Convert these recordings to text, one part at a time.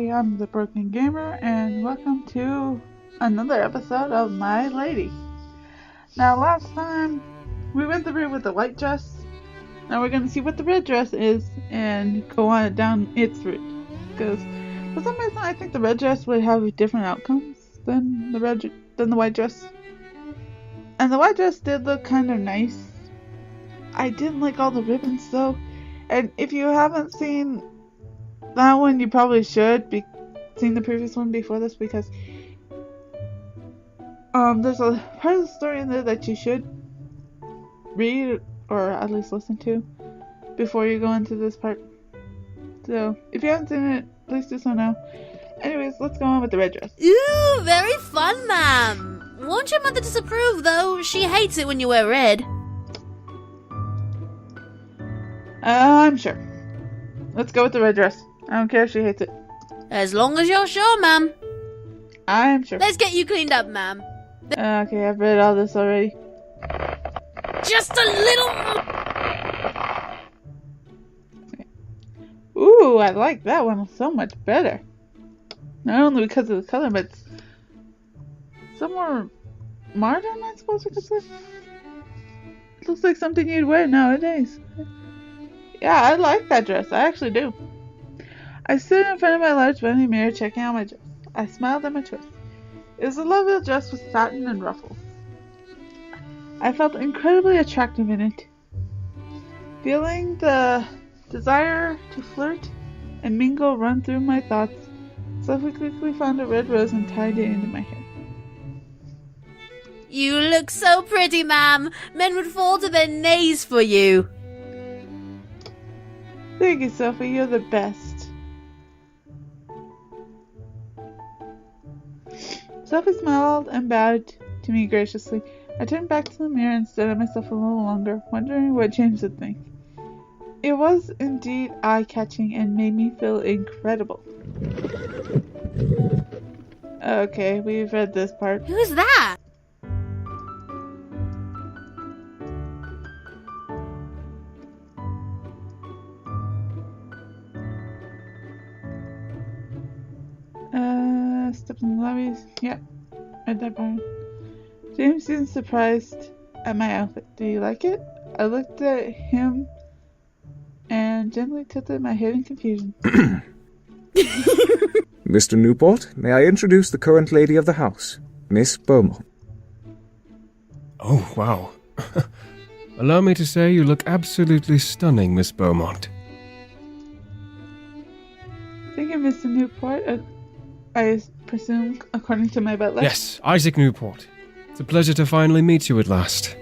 I'm the Broken Gamer, and welcome to another episode of My Lady. Now, last time we went through with the white dress. Now we're going to see what the red dress is and go on down its route. Because for some reason, I think the red dress would have different outcomes than the white dress. And the white dress did look kind of nice. I didn't like all the ribbons though. And if you haven't seen that one, you probably should be seen the previous one before this, because there's a part of the story in there that you should read or at least listen to before you go into this part. So if you haven't seen it, please do so now. Anyways, let's go on with the red dress. Ooh, very fun, ma'am. Won't your mother disapprove, though? She hates it when you wear red. I'm sure. Let's go with the red dress. I don't care if she hates it. As long as you're sure, ma'am. I'm sure. Let's get you cleaned up, ma'am. Okay, I've read all this already. Just a little... Ooh, I like that one so much better. Not only because of the color, but it's some more modern, I suppose we could say. It looks like something you'd wear nowadays. Yeah, I like that dress. I actually do. I stood in front of my large vanity mirror checking out my dress. I smiled at my choice. It was a lovely dress with satin and ruffles. I felt incredibly attractive in it. Feeling the desire to flirt and mingle run through my thoughts, Sophie quickly found a red rose and tied it into my hair. You look so pretty, ma'am. Men would fall to their knees for you. Thank you, Sophie. You're the best. Sophie smiled and bowed to me graciously. I turned back to the mirror and stared at myself a little longer, wondering what James would think. It was indeed eye-catching and made me feel incredible. Okay, we've read this part. Who's that? Steps in the lobbies. Yep, read that part. James seemed surprised at my outfit. Do you like it? I looked at him and gently tilted my head in confusion. Mr. Newport, may I introduce the current lady of the house, Miss Beaumont. Oh, wow. Allow me to say you look absolutely stunning, Miss Beaumont. Thank you, Mr. Newport. I presume, according to my butler? Yes, Isaac Newport. It's a pleasure to finally meet you at last.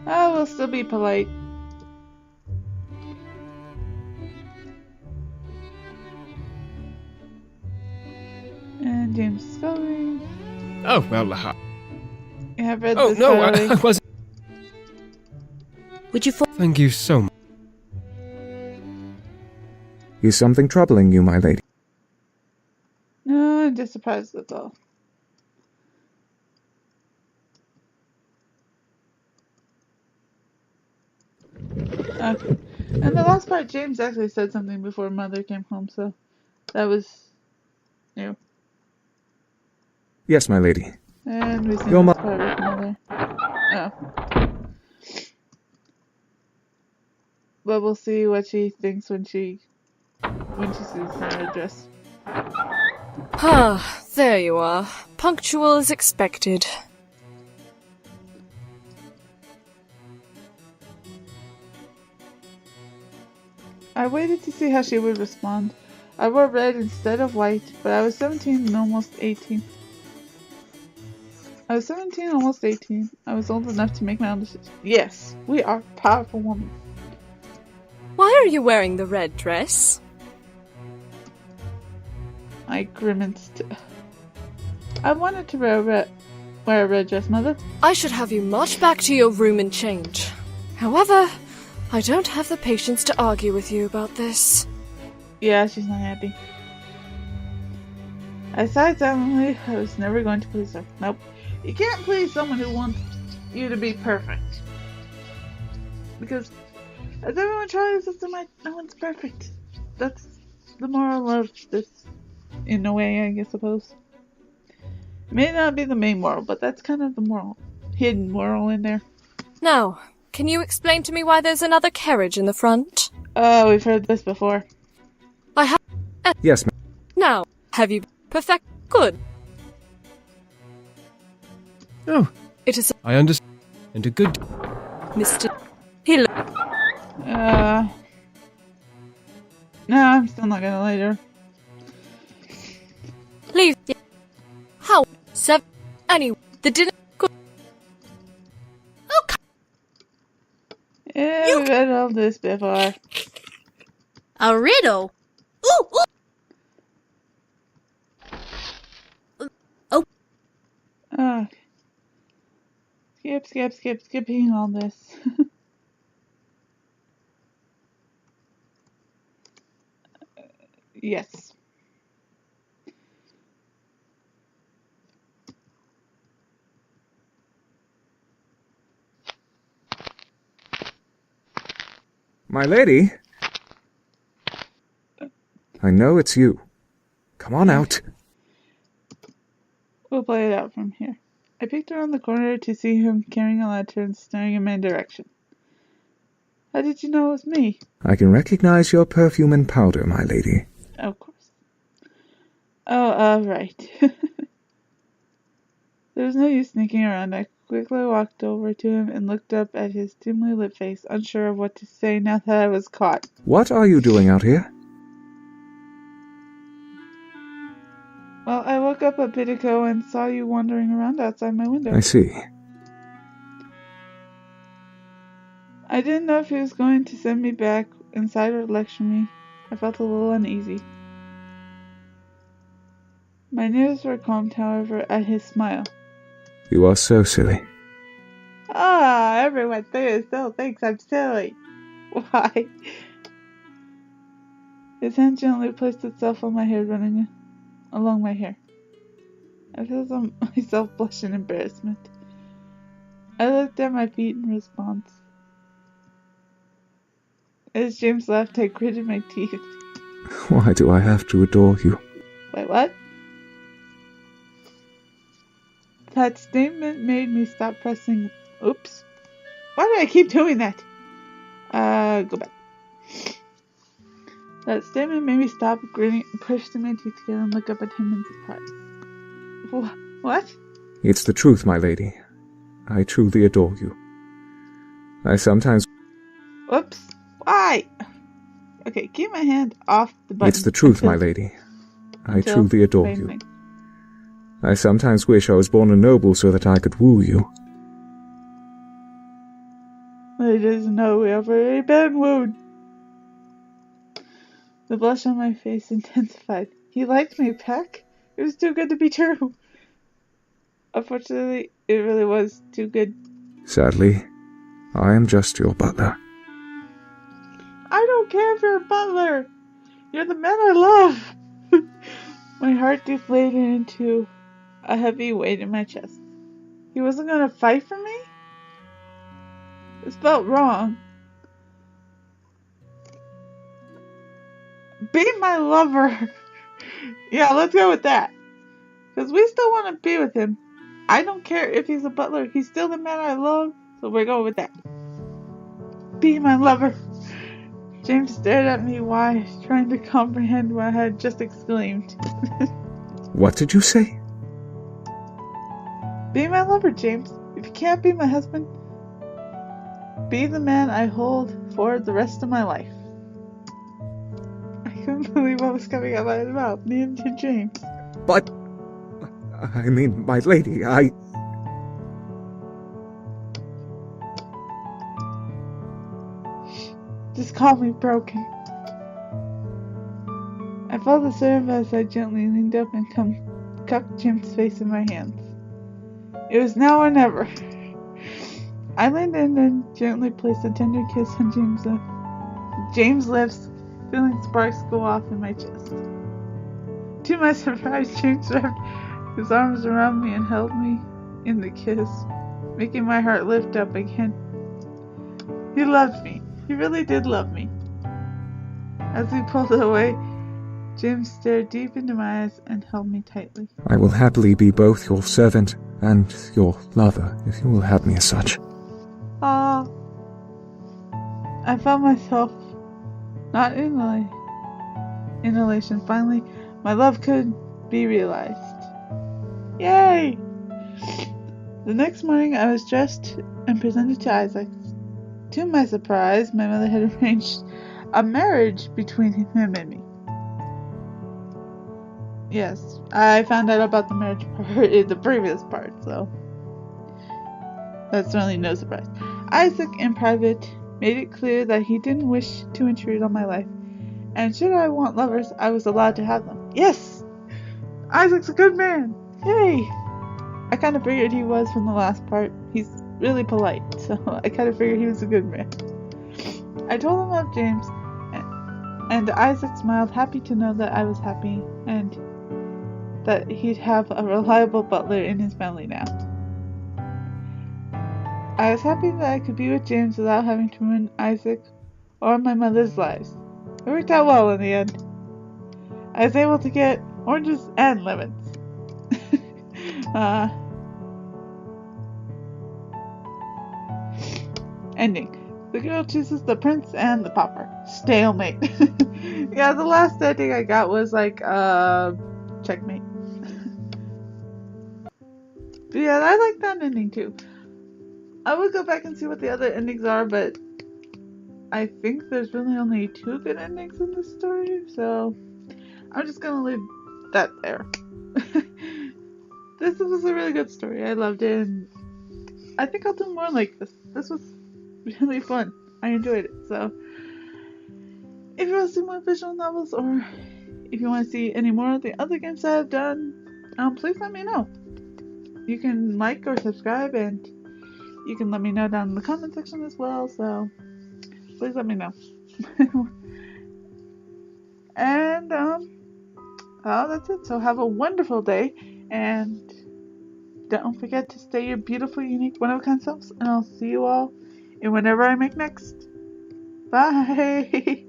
I will still be polite. And James Scully. Oh, well, You have read oh, this no, already. I wasn't... Would you fall? Thank you so much. Is something troubling you, my lady? No, I'm just surprised that's all. Okay. And the last part, James actually said something before Mother came home, so that was new. Yes, my lady. And we see Your this part with Mother. Oh. But we'll see what she thinks when she sees her dress. Ah, there you are. Punctual as expected. I waited to see how she would respond. I wore red instead of white, but I was 17 and almost 18. I was 17 almost 18. I was old enough to make my own decisions. Yes, we are powerful women. Why are you wearing the red dress? I grimaced. I wanted to wear a red dress, Mother. I should have you march back to your room and change. However, I don't have the patience to argue with you about this. Yeah, she's not happy. I sighed silently. I was never going to please her. Nope. You can't please someone who wants you to be perfect. Because as everyone tries, no one's perfect. That's the moral of this, in a way, I suppose. May not be the main moral, but that's kind of the moral. Hidden moral in there. Now, can you explain to me why there's another carriage in the front? Oh, we've heard this before. I have... Yes, ma'am. Now, have you... Perfect... Good. Oh, It is I understand. And a good... Mr. Hill. No, I'm still not gonna later. Leave. How? 7. Anyway, the dinner... Good. Okay. Yeah, we've had all this before. A riddle? Ooh, ooh. Oh, Oh. Skipping all this. Yes. My lady? I know it's you. Come on out. We'll play it out from here. I peeked around the corner to see him carrying a lantern staring in my direction. How did you know it was me? I can recognize your perfume and powder, my lady. Of course. Oh, right. There was no use sneaking around. I quickly walked over to him and looked up at his dimly lit face, unsure of what to say now that I was caught. What are you doing out here? Well, I woke up a bit ago and saw you wandering around outside my window. I see. I didn't know if he was going to send me back inside or lecture me. I felt a little uneasy. My nerves were calmed, however, at his smile. You are so silly. Ah, everyone still thinks I'm silly. Why? His hand gently placed itself on my hair, running along my hair. I felt myself blush in embarrassment. I looked at my feet in response. As James laughed, I gritted my teeth. Why do I have to adore you? Wait, what? That statement made me stop pressing... Oops. Why do I keep doing that? Go back. That statement made me stop grinning, push my teeth together, and look up at him in surprise. What? It's the truth, my lady. I truly adore you. I sometimes... Oops. Why? Okay, keep my hand off the button. It's the truth, my lady. I truly adore you. Thing. I sometimes wish I was born a noble so that I could woo you. I just know we have already been wooed. The blush on my face intensified. He liked me, Peck. It was too good to be true. Unfortunately, it really was too good. Sadly, I am just your butler. I don't care if you're a butler. You're the man I love. My heart deflated into a heavy weight in my chest. He wasn't going to fight for me? This felt wrong. Be my lover. Yeah, let's go with that. Because we still want to be with him. I don't care if he's a butler. He's still the man I love. So we're going with that. Be my lover. James stared at me wide, trying to comprehend what I had just exclaimed. What did you say? Be my lover, James. If you can't be my husband, be the man I hold for the rest of my life. I couldn't believe what was coming out of my mouth, neither did James. But... I mean, my lady, Just call me broken. I felt the serve as I gently leaned up and cupped Jim's face in my hands. It was now or never. I leaned in and gently placed a tender kiss on James' lips, feeling sparks go off in my chest. To my surprise, James wrapped his arms around me and held me in the kiss, making my heart lift up again. He loved me. He really did love me. As he pulled away, James stared deep into my eyes and held me tightly. I will happily be both your servant and your lover, if you will have me as such. Ah. I felt myself not in elation. Finally, my love could be realized. Yay! The next morning, I was dressed and presented to Isaac. To my surprise, my mother had arranged a marriage between him and me. Yes, I found out about the marriage part in the previous part, so that's certainly no surprise. Isaac, in private, made it clear that he didn't wish to intrude on my life, and should I want lovers, I was allowed to have them. Yes! Isaac's a good man! Yay! I kind of figured he was from the last part. He's really polite, so I kind of figured he was a good man. I told him of James, and Isaac smiled, happy to know that I was happy, and that he'd have a reliable butler in his family now. I was happy that I could be with James without having to ruin Isaac or my mother's lives. It worked out well in the end. I was able to get oranges and lemons. Ending. The girl chooses the prince and the pauper. Stalemate. Yeah, the last ending I got was like, checkmate. But yeah, I like that ending too. I would go back and see what the other endings are, but I think there's really only 2 good endings in this story, so I'm just gonna leave that there. This was a really good story. I loved it, and I think I'll do more like this. This was really fun. I enjoyed it. So if you want to see more visual novels, or if you want to see any more of the other games that I've done, please let me know. You can like or subscribe, and you can let me know down in the comment section as well, so please let me know. And that's it. So have a wonderful day, and don't forget to stay your beautiful, unique, one-of-a-kind selves, and I'll see you all in whatever I make next. Bye!